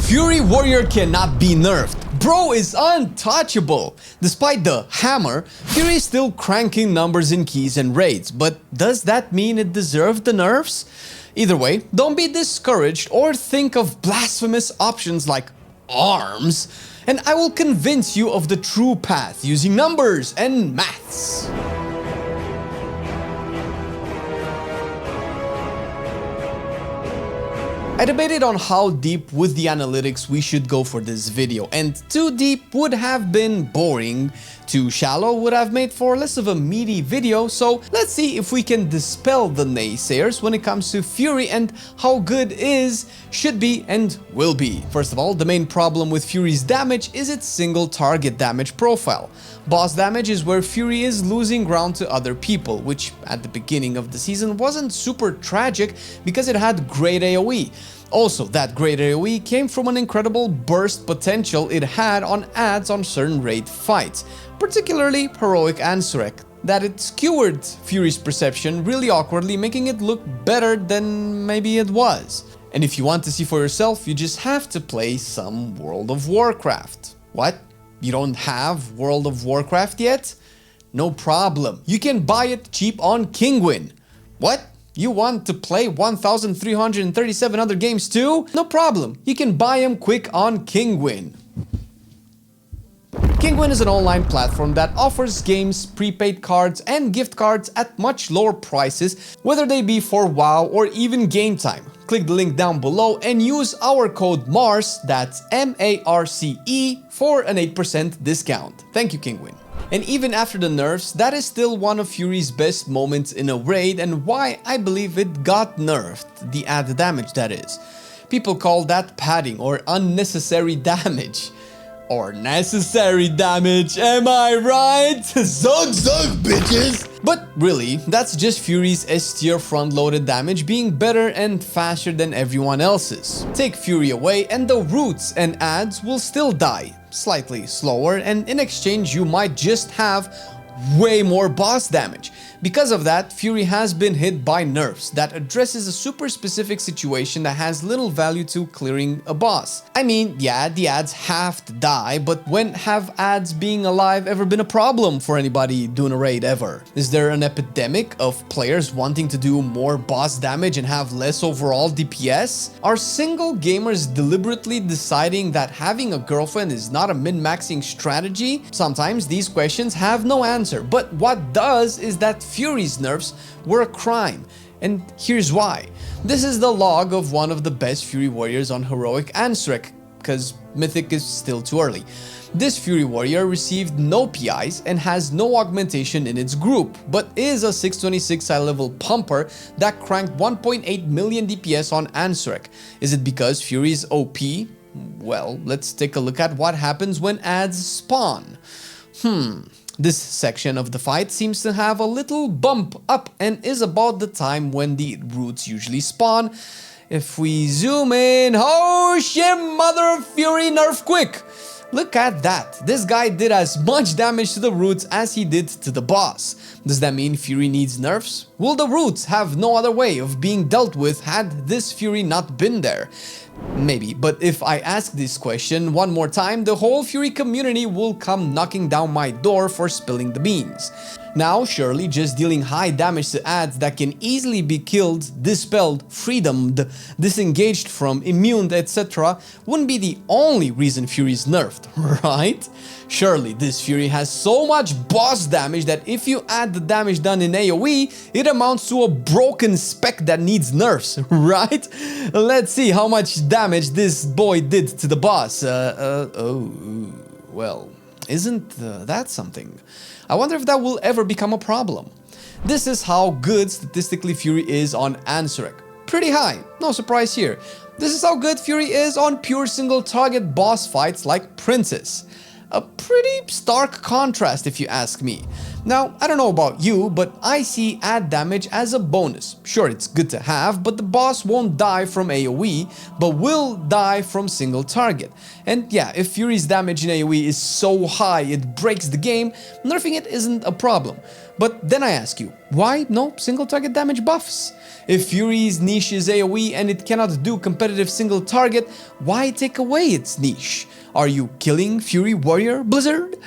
Fury Warrior cannot be nerfed. Bro is untouchable. Despite the hammer, Fury is still cranking numbers in keys and raids, but does that mean it deserved the nerfs? Either way, don't be discouraged or think of blasphemous options like arms, and I will convince you of the true path using numbers and maths. I debated on how deep with the analytics we should go for this video, and too deep would have been boring, too shallow would have made for less of a meaty video, so let's see if we can dispel the naysayers when it comes to Fury and how good is, should be, and will be. First of all, the main problem with Fury's damage is its single target damage profile. Boss damage is where Fury is losing ground to other people, which at the beginning of the season wasn't super tragic because it had great AoE. Also, that great AoE came from an incredible burst potential it had on adds on certain raid fights, particularly Heroic and Surek, that it skewered Fury's perception really awkwardly, making it look better than maybe it was. And if you want to see for yourself, you just have to play some World of Warcraft. What? You don't have World of Warcraft yet? No problem. You can buy it cheap on Kinguin. What? You want to play 1,337 other games too? No problem. You can buy them quick on Kinguin. Kinguin is an online platform that offers games, prepaid cards, and gift cards at much lower prices, whether they be for WoW or even game time. Click the link down below and use our code MARCE, that's M-A-R-C-E, for an 8% discount. Thank you, Kinguin. And even after the nerfs, that is still one of Fury's best moments in a raid and why I believe it got nerfed, the added damage that is. People call that padding or unnecessary damage. Or necessary damage, am I right? Zug zug, bitches! But really, that's just Fury's S tier front-loaded damage being better and faster than everyone else's. Take Fury away and the roots and adds will still die, slightly slower, and in exchange you might just have way more boss damage. Because of that, Fury has been hit by nerfs that addresses a super specific situation that has little value to clearing a boss. I mean, yeah, the adds have to die, but when have adds being alive ever been a problem for anybody doing a raid ever? Is there an epidemic of players wanting to do more boss damage and have less overall DPS? Are single gamers deliberately deciding that having a girlfriend is not a min-maxing strategy? Sometimes these questions have no answer, but what does is that Fury's nerfs were a crime, and here's why. This is the log of one of the best Fury warriors on Heroic and Surek, because Mythic is still too early. This Fury warrior received no PIs and has no augmentation in its group, but is a 626 high level pumper that cranked 1.8 million DPS on Ansurek. Is it because Fury is OP? Well, let's take a look at what happens when adds spawn. This section of the fight seems to have a little bump up and is about the time when the roots usually spawn. If we zoom in, oh shit, mother of Fury nerf quick! Look at that, this guy did as much damage to the roots as he did to the boss. Does that mean Fury needs nerfs? Will the roots have no other way of being dealt with had this Fury not been there? Maybe, but if I ask this question one more time, the whole Fury community will come knocking down my door for spilling the beans. Now, surely just dealing high damage to adds that can easily be killed, dispelled, freedomed, disengaged from, immuned, etc. wouldn't be the only reason Fury is nerfed, right? Surely this Fury has so much boss damage that if you add the damage done in AoE, it amounts to a broken spec that needs nerfs, right? Let's see how much damage this boy did to the boss. Well, isn't that something? I wonder if that will ever become a problem. This is how good statistically Fury is on Ansurek. Pretty high, no surprise here. This is how good Fury is on pure single target boss fights like Princess. A pretty stark contrast if you ask me. Now, I don't know about you, but I see add damage as a bonus. Sure, it's good to have, but the boss won't die from AoE, but will die from single target. And yeah, if Fury's damage in AoE is so high it breaks the game, nerfing it isn't a problem. But then I ask you, why no single target damage buffs? If Fury's niche is AoE and it cannot do competitive single target, why take away its niche? Are you killing Fury Warrior, Blizzard?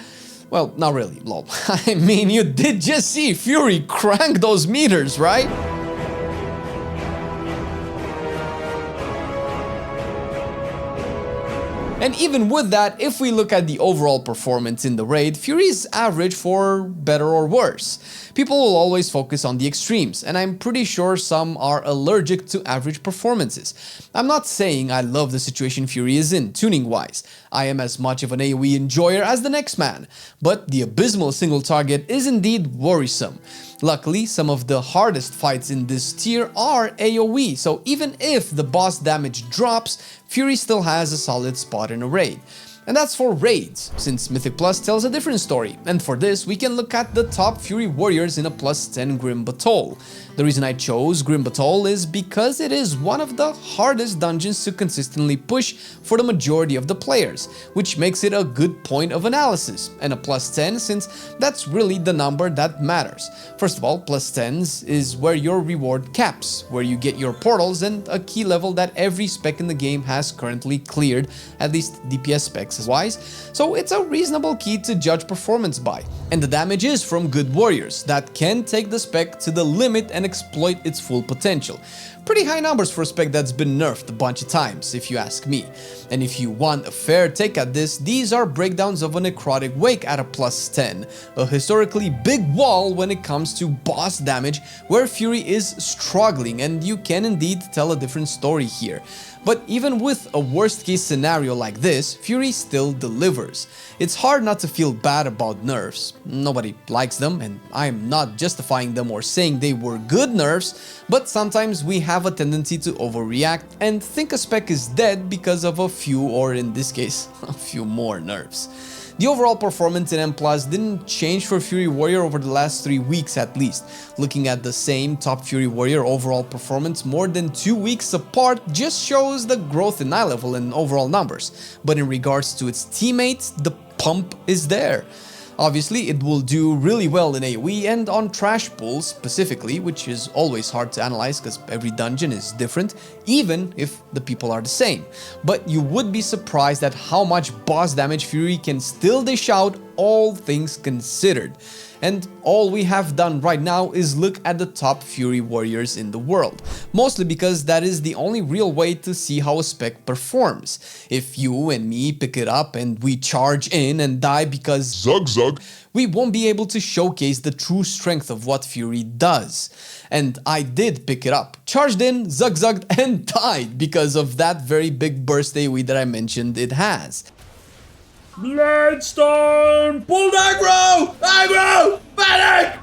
Well, not really, lol. I mean, you did just see Fury crank those meters, right? And even with that, if we look at the overall performance in the raid, Fury's average for better or worse. People will always focus on the extremes, and I'm pretty sure some are allergic to average performances. I'm not saying I love the situation Fury is in, tuning-wise. I am as much of an AoE enjoyer as the next man, but the abysmal single target is indeed worrisome. Luckily, some of the hardest fights in this tier are AoE, so even if the boss damage drops, Fury still has a solid spot in a raid. And that's for raids, since Mythic Plus tells a different story, and for this we can look at the top Fury warriors in a +10 Grim Battle. The reason I chose Grim Battle is because it is one of the hardest dungeons to consistently push for the majority of the players, which makes it a good point of analysis, and a +10 since that's really the number that matters. First of all, +10s is where your reward caps, where you get your portals and a key level that every spec in the game has currently cleared, at least DPS specs wise, so it's a reasonable key to judge performance by. And the damage is from good warriors that can take the spec to the limit and exploit its full potential. Pretty high numbers for a spec that's been nerfed a bunch of times, if you ask me. And if you want a fair take at this, these are breakdowns of a Necrotic Wake at a +10, a historically big wall when it comes to boss damage, where Fury is struggling, and you can indeed tell a different story here. But even with a worst case scenario like this, Fury still delivers. It's hard not to feel bad about nerfs. Nobody likes them, and I'm not justifying them or saying they were good nerfs, but sometimes we have a tendency to overreact and think a spec is dead because of a few, or in this case, a few more nerfs. The overall performance in M+ didn't change for Fury Warrior over the last 3 weeks at least. Looking at the same top Fury Warrior overall performance more than 2 weeks apart just shows the growth in eye level and overall numbers. But in regards to its teammates, the pump is there. Obviously, it will do really well in AoE and on trash pools specifically, which is always hard to analyze because every dungeon is different, even if the people are the same. But you would be surprised at how much boss damage Fury can still dish out, all things considered. And all we have done right now is look at the top Fury warriors in the world, mostly because that is the only real way to see how a spec performs. If you and me pick it up and we charge in and die because zug, we won't be able to showcase the true strength of what Fury does. And I did pick it up, charged in, zug-zugged, and died because of that very big burst AoE that I mentioned it has. Bladestorm! Pull aggro! Aggro! Panic!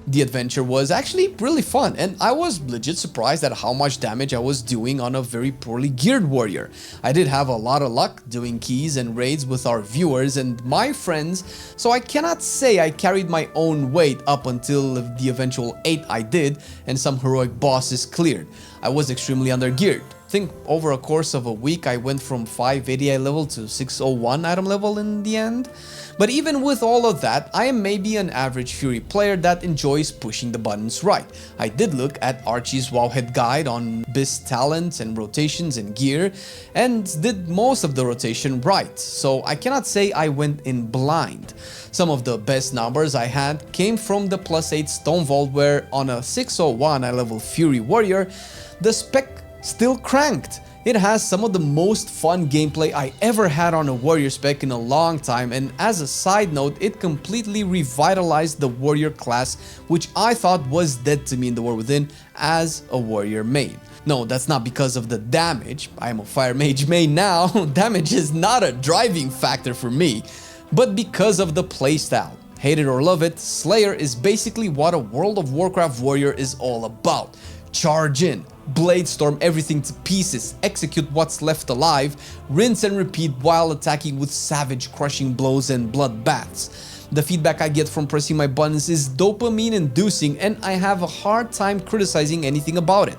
The adventure was actually really fun, and I was legit surprised at how much damage I was doing on a very poorly geared warrior. I did have a lot of luck doing keys and raids with our viewers and my friends, so I cannot say I carried my own weight up until the eventual 8 I did and some heroic bosses cleared. I was extremely undergeared. I think over a course of a week I went from 580 level to 601 item level in the end. But even with all of that, I am maybe an average Fury player that enjoys pushing the buttons right. I did look at Archie's Wowhead guide on Biss talents and rotations and gear, and did most of the rotation right, so I cannot say I went in blind. Some of the best numbers I had came from the +8 Stone Vault, where on a 601 eye level Fury warrior, the spec still cranked. It has some of the most fun gameplay I ever had on a warrior spec in a long time, and as a side note, it completely revitalized the warrior class, which I thought was dead to me in the War Within as a warrior main. No, that's not because of the damage. I am a fire mage main now. Damage is not a driving factor for me, but because of the playstyle. Hate it or love it, Slayer is basically what a World of Warcraft warrior is all about. Charge in, bladestorm everything to pieces, execute what's left alive, rinse and repeat while attacking with savage crushing blows and bloodbaths. The feedback I get from pressing my buttons is dopamine inducing, and I have a hard time criticizing anything about it.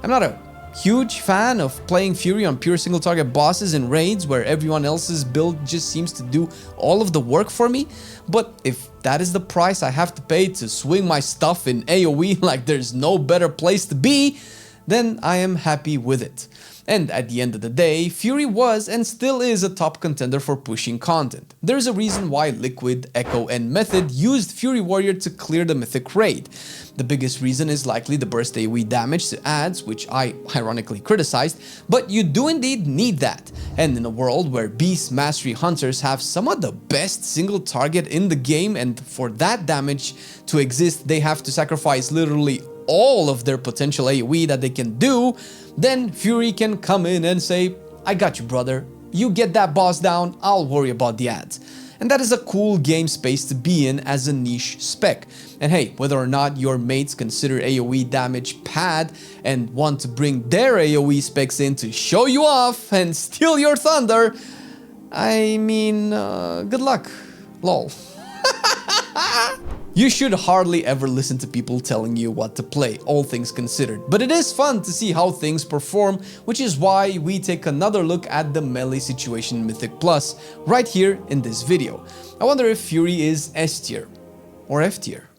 I'm not a huge fan of playing Fury on pure single target bosses and raids where everyone else's build just seems to do all of the work for me, but if that is the price I have to pay to swing my stuff in AoE like there's no better place to be, then I am happy with it. And at the end of the day, Fury was and still is a top contender for pushing content. There's a reason why Liquid, Echo, and Method used Fury Warrior to clear the Mythic raid. The biggest reason is likely the burst AoE damage to adds, which I ironically criticized, but you do indeed need that. And in a world where Beast Mastery Hunters have some of the best single target in the game, and for that damage to exist they have to sacrifice literally all of their potential AoE that they can do, then Fury can come in and say, I got you brother, you get that boss down, I'll worry about the ads. And that is a cool game space to be in as a niche spec. And hey, whether or not your mates consider AoE damage pad and want to bring their AoE specs in to show you off and steal your thunder, I mean, good luck, lol. You should hardly ever listen to people telling you what to play, all things considered, but it is fun to see how things perform, which is why we take another look at the melee situation in Mythic Plus right here in this video. I wonder if Fury is S tier or F tier.